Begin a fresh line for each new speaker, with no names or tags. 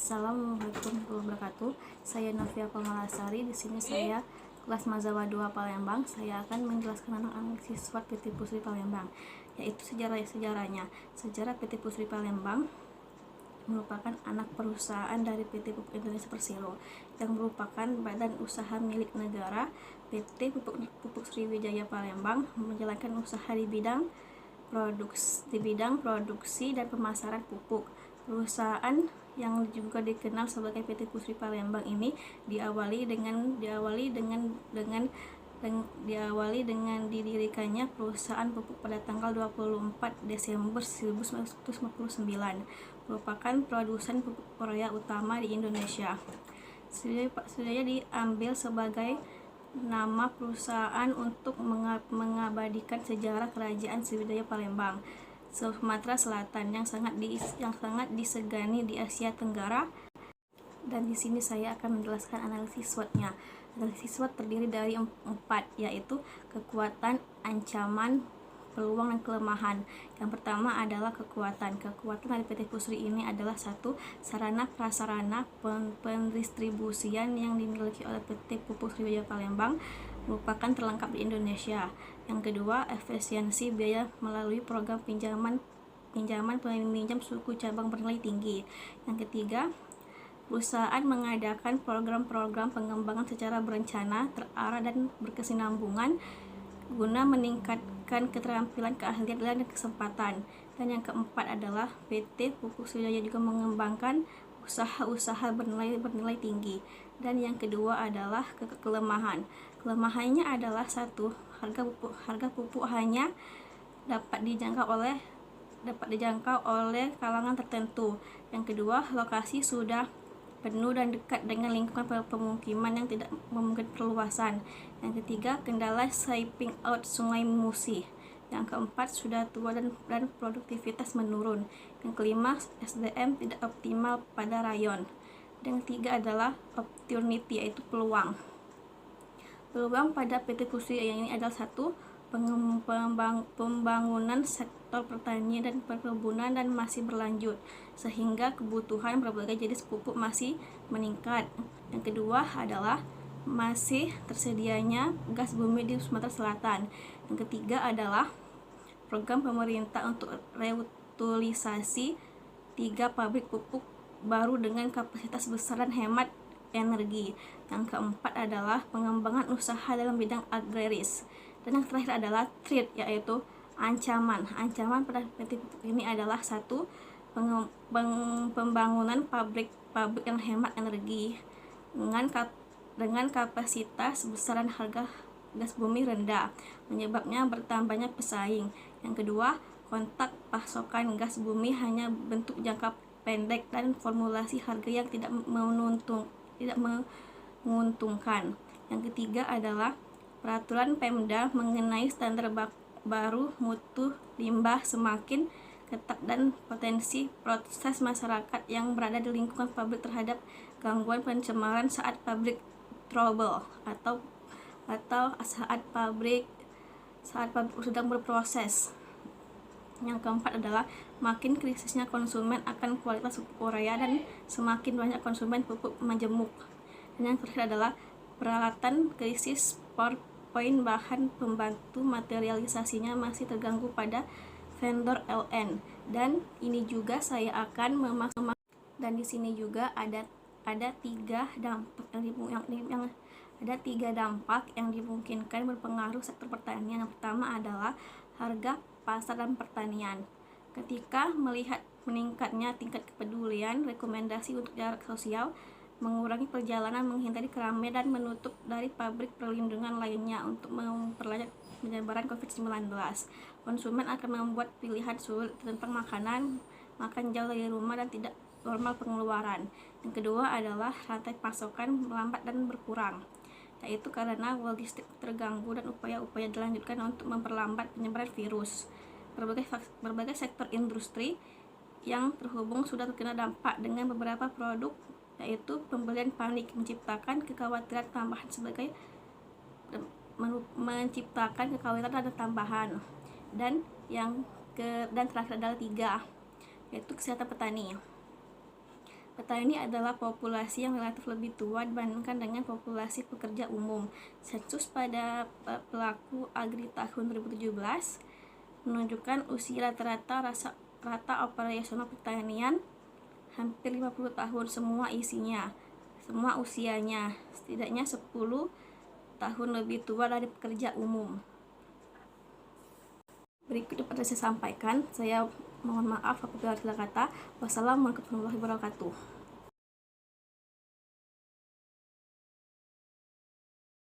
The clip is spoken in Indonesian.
Assalamualaikum warahmatullahi wabarakatuh. Saya Novia Pamalasari. Di sini saya kelas Mazawa 2 Palembang. Saya akan menjelaskan tentang analisis SWOT PT Pusri Palembang, yaitu sejarahnya. Sejarah PT Pusri Palembang merupakan anak perusahaan dari PT Pupuk Indonesia Persero yang merupakan badan usaha milik negara. PT Pupuk Sriwijaya Palembang menjalankan usaha di bidang produksi dan pemasaran pupuk. Perusahaan yang juga dikenal sebagai PT Pusri Palembang ini diawali dengan didirikannya perusahaan pupuk pada tanggal 24 Desember 1959, merupakan produsen pupuk Korea utama di Indonesia. Sriwijaya diambil sebagai nama perusahaan untuk mengabadikan sejarah kerajaan Sriwijaya Palembang, Sumatera Selatan yang sangat disegani di Asia Tenggara. Dan di sini saya akan menjelaskan analisis SWOT-nya. Analisis SWOT terdiri dari 4, yaitu kekuatan, ancaman, peluang, dan kelemahan. Yang pertama adalah kekuatan. Kekuatan dari PT Pusri ini adalah 1. Sarana prasarana pendistribusian yang dimiliki oleh PT Pupuk Sriwijaya Palembang merupakan terlengkap di Indonesia. Yang kedua, efisiensi biaya melalui program pinjaman peminjam suku cadang bernilai tinggi. Yang ketiga, perusahaan mengadakan program-program pengembangan secara berencana, terarah, dan berkesinambungan guna meningkatkan keterampilan, keahlian, dan kesempatan. Dan yang keempat adalah PT Pupuk Sriwijaya juga mengembangkan usaha-usaha bernilai tinggi. Dan yang kedua adalah kelemahan. Kelemahannya adalah 1. Harga pupuk hanya dapat dijangkau oleh kalangan tertentu. Yang kedua, lokasi sudah penuh dan dekat dengan lingkungan pemukiman yang tidak memungkinkan perluasan. Yang ketiga, kendala siping out Sungai Musi. Yang keempat, sudah tua dan produktivitas menurun. Yang kelima, SDM tidak optimal pada rayon. Dan yang ketiga adalah opportunity, yaitu peluang. Peluang pada PT Pusri ini adalah 1. Pembangunan sektor pertanian dan perkebunan dan masih berlanjut, sehingga kebutuhan berbagai jenis pupuk masih meningkat. Yang kedua adalah masih tersedianya gas bumi di Sumatera Selatan. Yang ketiga adalah program pemerintah untuk reutilisasi 3 pabrik pupuk baru dengan kapasitas besar dan hemat energi. Yang keempat adalah pengembangan usaha dalam bidang agraris. Dan yang terakhir adalah threat, yaitu ancaman. Ancaman pada PT pupuk ini adalah 1. Pembangunan pabrik yang hemat energi dengan kapasitas besar dan harga gas bumi rendah, menyebabnya bertambahnya pesaing. Yang kedua, kontak pasokan gas bumi hanya bentuk jangka pendek dan formulasi harga yang tidak menguntungkan. Yang ketiga adalah peraturan Pemda mengenai standar baru mutu limbah semakin ketat dan potensi proses masyarakat yang berada di lingkungan pabrik terhadap gangguan pencemaran saat pabrik trouble atau saat pabrik sedang berproses. Yang keempat adalah makin krisisnya konsumen akan kualitas pupuk Korea dan semakin banyak konsumen pupuk majemuk. Dan yang terakhir adalah peralatan krisis PowerPoint bahan pembantu materialisasinya masih terganggu pada vendor LN. Dan ini juga saya akan dan di sini juga ada 3 dampak yang dimungkinkan berpengaruh sektor pertanian. Yang pertama adalah harga pasar dan pertanian. Ketika melihat meningkatnya tingkat kepedulian, rekomendasi untuk jarak sosial, mengurangi perjalanan, menghindari keramaian, dan menutup dari pabrik perlindungan lainnya untuk memperlanjut penyebaran COVID-19. Konsumen akan membuat pilihan sulit tentang makan jauh dari rumah, dan tidak normal pengeluaran. Yang kedua adalah rantai pasokan melambat dan berkurang, yaitu karena logistik terganggu dan upaya-upaya dilanjutkan untuk memperlambat penyebaran virus. Berbagai sektor industri yang terhubung sudah terkena dampak dengan beberapa produk, yaitu pembelian panik, menciptakan kekhawatiran tambahan dan terakhir adalah 3, yaitu kesehatan petani. Petani adalah populasi yang relatif lebih tua dibandingkan dengan populasi pekerja umum. Sensus pada pelaku Agri tahun 2017 menunjukkan usia rata-rata operasional pertanian hampir 50 tahun semua usianya, setidaknya 10 tahun lebih tua dari pekerja umum. Berikut dapat saya sampaikan. Saya mohon maaf apabila ada salah kata. Wassalamualaikum warahmatullahi wabarakatuh.